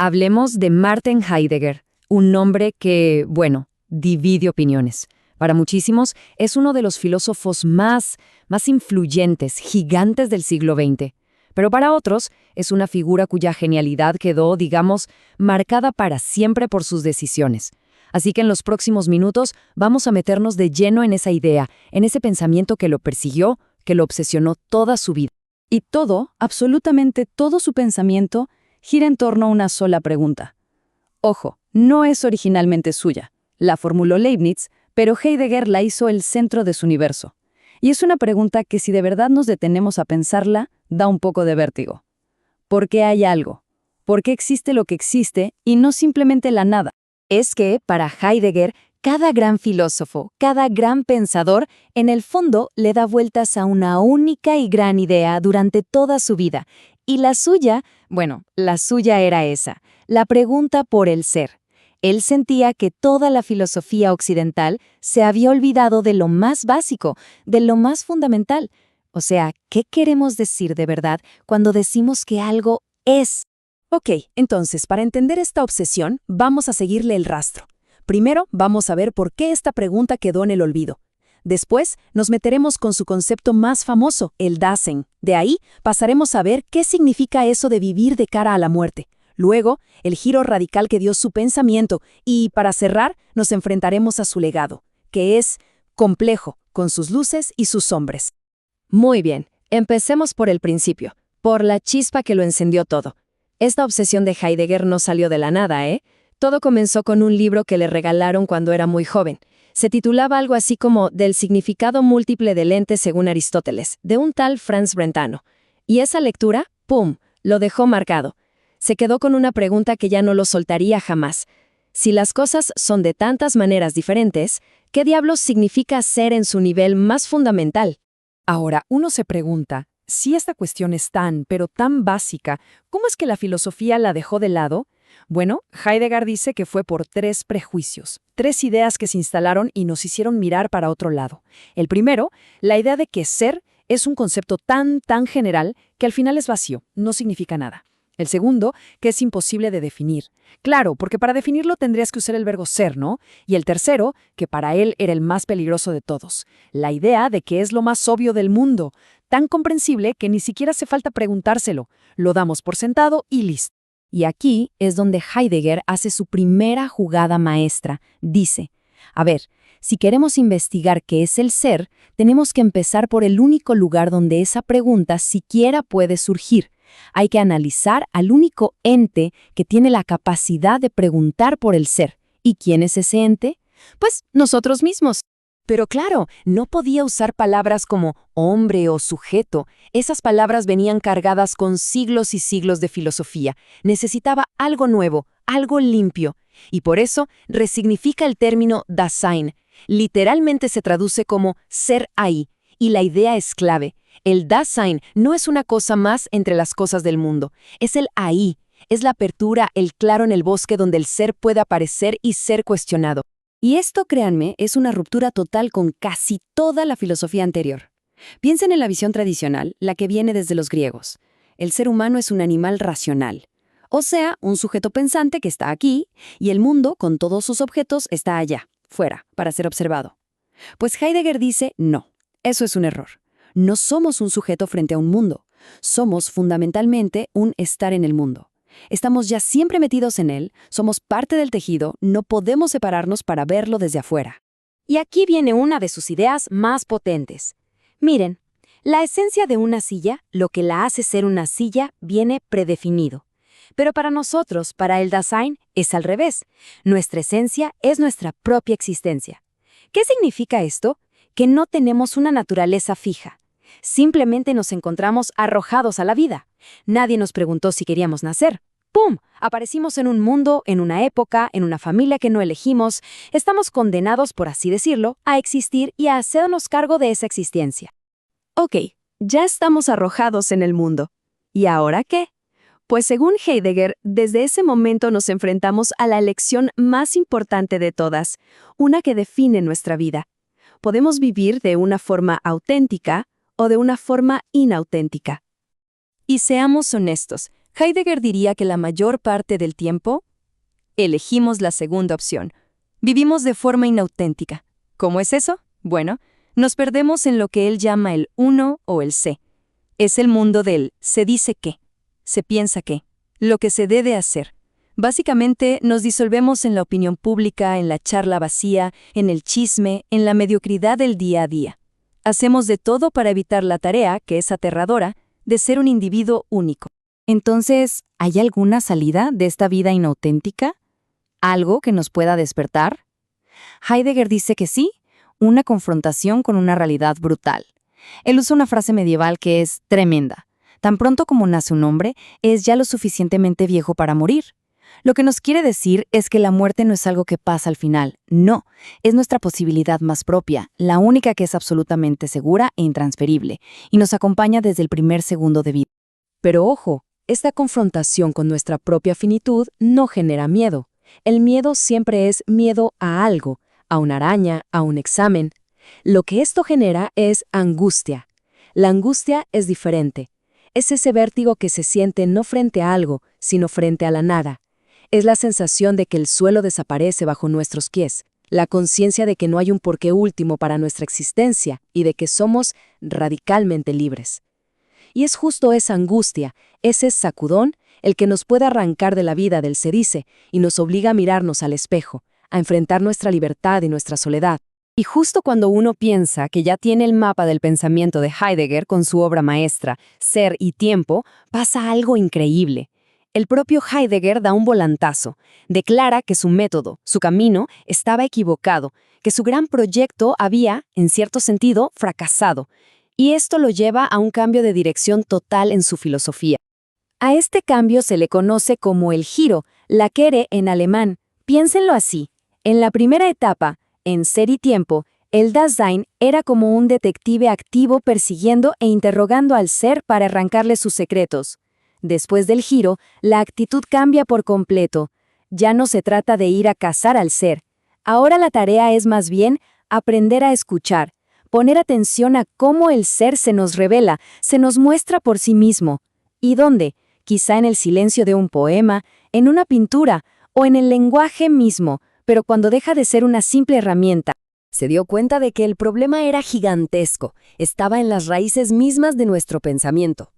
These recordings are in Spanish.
Hablemos de Martin Heidegger, un nombre que, bueno, divide opiniones. Para muchísimos es uno de los filósofos más influyentes, gigantes del siglo XX. Pero para otros es una figura cuya genialidad quedó, digamos, marcada para siempre por sus decisiones. Así que en los próximos minutos vamos a meternos de lleno en esa idea, en ese pensamiento que lo persiguió, que lo obsesionó toda su vida. Y todo, absolutamente todo su pensamiento, gira en torno a una sola pregunta. Ojo, no es originalmente suya. La formuló Leibniz, pero Heidegger la hizo el centro de su universo. Y es una pregunta que si de verdad nos detenemos a pensarla, da un poco de vértigo. ¿Por qué hay algo? ¿Por qué existe lo que existe y no simplemente la nada? Es que, para Heidegger, cada gran filósofo, cada gran pensador, en el fondo le da vueltas a una única y gran idea durante toda su vida. Y la suya, bueno, la suya era esa, la pregunta por el ser. Él sentía que toda la filosofía occidental se había olvidado de lo más básico, de lo más fundamental. O sea, ¿qué queremos decir de verdad cuando decimos que algo es? Ok, entonces, para entender esta obsesión, vamos a seguirle el rastro. Primero, vamos a ver por qué esta pregunta quedó en el olvido. Después, nos meteremos con su concepto más famoso, el Dasein. De ahí, pasaremos a ver qué significa eso de vivir de cara a la muerte. Luego, el giro radical que dio su pensamiento y, para cerrar, nos enfrentaremos a su legado, que es complejo, con sus luces y sus sombras. Muy bien, empecemos por el principio, por la chispa que lo encendió todo. Esta obsesión de Heidegger no salió de la nada, ¿eh? Todo comenzó con un libro que le regalaron cuando era muy joven. Se titulaba algo así como Del significado múltiple del ente según Aristóteles, de un tal Franz Brentano. Y esa lectura, ¡pum!, lo dejó marcado. Se quedó con una pregunta que ya no lo soltaría jamás. Si las cosas son de tantas maneras diferentes, ¿qué diablos significa ser en su nivel más fundamental? Ahora, uno se pregunta, si esta cuestión es pero tan básica, ¿cómo es que la filosofía la dejó de lado? Bueno, Heidegger dice que fue por 3 prejuicios, 3 ideas que se instalaron y nos hicieron mirar para otro lado. El primero, la idea de que ser es un concepto tan general que al final es vacío, no significa nada. El segundo, que es imposible de definir. Claro, porque para definirlo tendrías que usar el verbo ser, ¿no? Y el tercero, que para él era el más peligroso de todos. La idea de que es lo más obvio del mundo, tan comprensible que ni siquiera hace falta preguntárselo. Lo damos por sentado y listo. Y aquí es donde Heidegger hace su primera jugada maestra. Dice, a ver, si queremos investigar qué es el ser, tenemos que empezar por el único lugar donde esa pregunta siquiera puede surgir. Hay que analizar al único ente que tiene la capacidad de preguntar por el ser. ¿Y quién es ese ente? Pues nosotros mismos. Pero claro, no podía usar palabras como hombre o sujeto. Esas palabras venían cargadas con siglos y siglos de filosofía. Necesitaba algo nuevo, algo limpio. Y por eso resignifica el término Dasein. Literalmente se traduce como ser ahí. Y la idea es clave. El Dasein no es una cosa más entre las cosas del mundo. Es el ahí. Es la apertura, el claro en el bosque donde el ser puede aparecer y ser cuestionado. Y esto, créanme, es una ruptura total con casi toda la filosofía anterior. Piensen en la visión tradicional, la que viene desde los griegos. El ser humano es un animal racional. O sea, un sujeto pensante que está aquí, y el mundo, con todos sus objetos, está allá, fuera, para ser observado. Pues Heidegger dice, no, eso es un error. No somos un sujeto frente a un mundo. Somos fundamentalmente un estar en el mundo. Estamos ya siempre metidos en él, somos parte del tejido, no podemos separarnos para verlo desde afuera. Y aquí viene una de sus ideas más potentes. Miren, la esencia de una silla, lo que la hace ser una silla, viene predefinido. Pero para nosotros, para el Dasein, es al revés. Nuestra esencia es nuestra propia existencia. ¿Qué significa esto? Que no tenemos una naturaleza fija. Simplemente nos encontramos arrojados a la vida. Nadie nos preguntó si queríamos nacer. ¡Pum! Aparecimos en un mundo, en una época, en una familia que no elegimos. Estamos condenados, por así decirlo, a existir y a hacernos cargo de esa existencia. Ok, ya estamos arrojados en el mundo. ¿Y ahora qué? Pues según Heidegger, desde ese momento nos enfrentamos a la elección más importante de todas, una que define nuestra vida. Podemos vivir de una forma auténtica o de una forma inauténtica. Y seamos honestos, Heidegger diría que la mayor parte del tiempo elegimos la segunda opción. Vivimos de forma inauténtica. ¿Cómo es eso? Bueno, nos perdemos en lo que él llama el uno o el sé. Es el mundo del se dice qué, se piensa qué, lo que se debe hacer. Básicamente, nos disolvemos en la opinión pública, en la charla vacía, en el chisme, en la mediocridad del día a día. Hacemos de todo para evitar la tarea, que es aterradora, de ser un individuo único. Entonces, ¿hay alguna salida de esta vida inauténtica? ¿Algo que nos pueda despertar? Heidegger dice que sí, una confrontación con una realidad brutal. Él usa una frase medieval que es tremenda. Tan pronto como nace un hombre, es ya lo suficientemente viejo para morir. Lo que nos quiere decir es que la muerte no es algo que pasa al final, no, es nuestra posibilidad más propia, la única que es absolutamente segura e intransferible, y nos acompaña desde el primer segundo de vida. Pero ojo, esta confrontación con nuestra propia finitud no genera miedo. El miedo siempre es miedo a algo, a una araña, a un examen. Lo que esto genera es angustia. La angustia es diferente. Es ese vértigo que se siente no frente a algo, sino frente a la nada. Es la sensación de que el suelo desaparece bajo nuestros pies, la conciencia de que no hay un porqué último para nuestra existencia y de que somos radicalmente libres. Y es justo esa angustia, ese sacudón, el que nos puede arrancar de la vida del se dice y nos obliga a mirarnos al espejo, a enfrentar nuestra libertad y nuestra soledad. Y justo cuando uno piensa que ya tiene el mapa del pensamiento de Heidegger con su obra maestra, Ser y Tiempo, pasa algo increíble. El propio Heidegger da un volantazo, declara que su método, su camino, estaba equivocado, que su gran proyecto había, en cierto sentido, fracasado, y esto lo lleva a un cambio de dirección total en su filosofía. A este cambio se le conoce como el giro, la Kehre en alemán. Piénsenlo así. En la primera etapa, en Ser y Tiempo, el Dasein era como un detective activo persiguiendo e interrogando al ser para arrancarle sus secretos. Después del giro, la actitud cambia por completo. Ya no se trata de ir a cazar al ser. Ahora la tarea es más bien aprender a escuchar, poner atención a cómo el ser se nos revela, se nos muestra por sí mismo. ¿Y dónde? Quizá en el silencio de un poema, en una pintura o en el lenguaje mismo, pero cuando deja de ser una simple herramienta. Se dio cuenta de que el problema era gigantesco, estaba en las raíces mismas de nuestro pensamiento.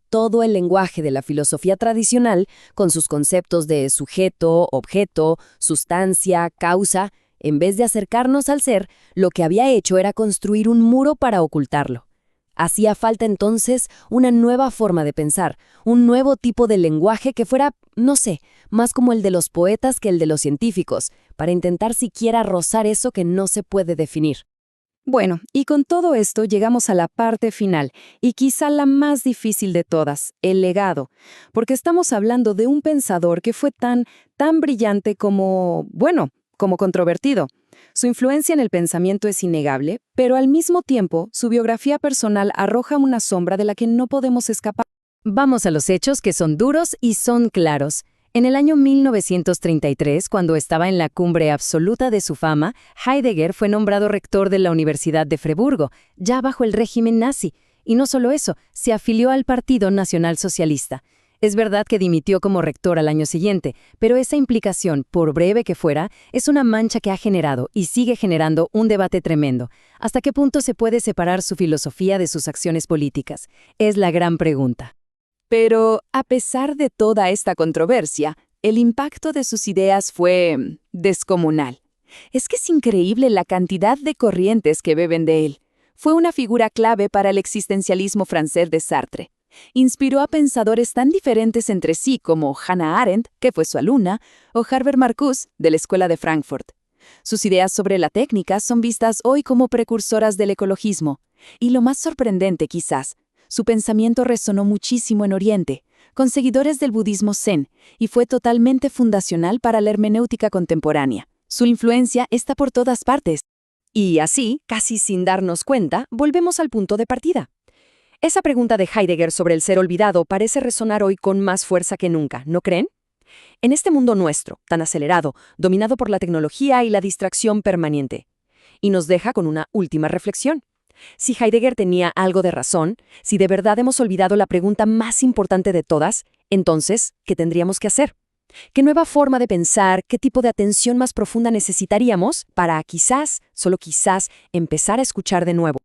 Todo el lenguaje de la filosofía tradicional, con sus conceptos de sujeto, objeto, sustancia, causa, en vez de acercarnos al ser, lo que había hecho era construir un muro para ocultarlo. Hacía falta entonces una nueva forma de pensar, un nuevo tipo de lenguaje que fuera, no sé, más como el de los poetas que el de los científicos, para intentar siquiera rozar eso que no se puede definir. Bueno, y con todo esto llegamos a la parte final, y quizá la más difícil de todas, el legado, porque estamos hablando de un pensador que fue tan brillante como, bueno, como controvertido. Su influencia en el pensamiento es innegable, pero al mismo tiempo, su biografía personal arroja una sombra de la que no podemos escapar. Vamos a los hechos que son duros y son claros. En el año 1933, cuando estaba en la cumbre absoluta de su fama, Heidegger fue nombrado rector de la Universidad de Friburgo, ya bajo el régimen nazi. Y no solo eso, se afilió al Partido Nacional Socialista. Es verdad que dimitió como rector al año siguiente, pero esa implicación, por breve que fuera, es una mancha que ha generado y sigue generando un debate tremendo. ¿Hasta qué punto se puede separar su filosofía de sus acciones políticas? Es la gran pregunta. Pero, a pesar de toda esta controversia, el impacto de sus ideas fue descomunal. Es que es increíble la cantidad de corrientes que beben de él. Fue una figura clave para el existencialismo francés de Sartre. Inspiró a pensadores tan diferentes entre sí como Hannah Arendt, que fue su alumna, o Herbert Marcuse, de la Escuela de Frankfurt. Sus ideas sobre la técnica son vistas hoy como precursoras del ecologismo. Y lo más sorprendente, quizás, su pensamiento resonó muchísimo en Oriente, con seguidores del budismo zen, y fue totalmente fundacional para la hermenéutica contemporánea. Su influencia está por todas partes. Y así, casi sin darnos cuenta, volvemos al punto de partida. Esa pregunta de Heidegger sobre el ser olvidado parece resonar hoy con más fuerza que nunca, ¿no creen? En este mundo nuestro, tan acelerado, dominado por la tecnología y la distracción permanente. Y nos deja con una última reflexión. Si Heidegger tenía algo de razón, si de verdad hemos olvidado la pregunta más importante de todas, Entonces, ¿qué tendríamos que hacer? ¿Qué nueva forma de pensar, qué tipo de atención más profunda necesitaríamos para quizás, solo quizás, empezar a escuchar de nuevo?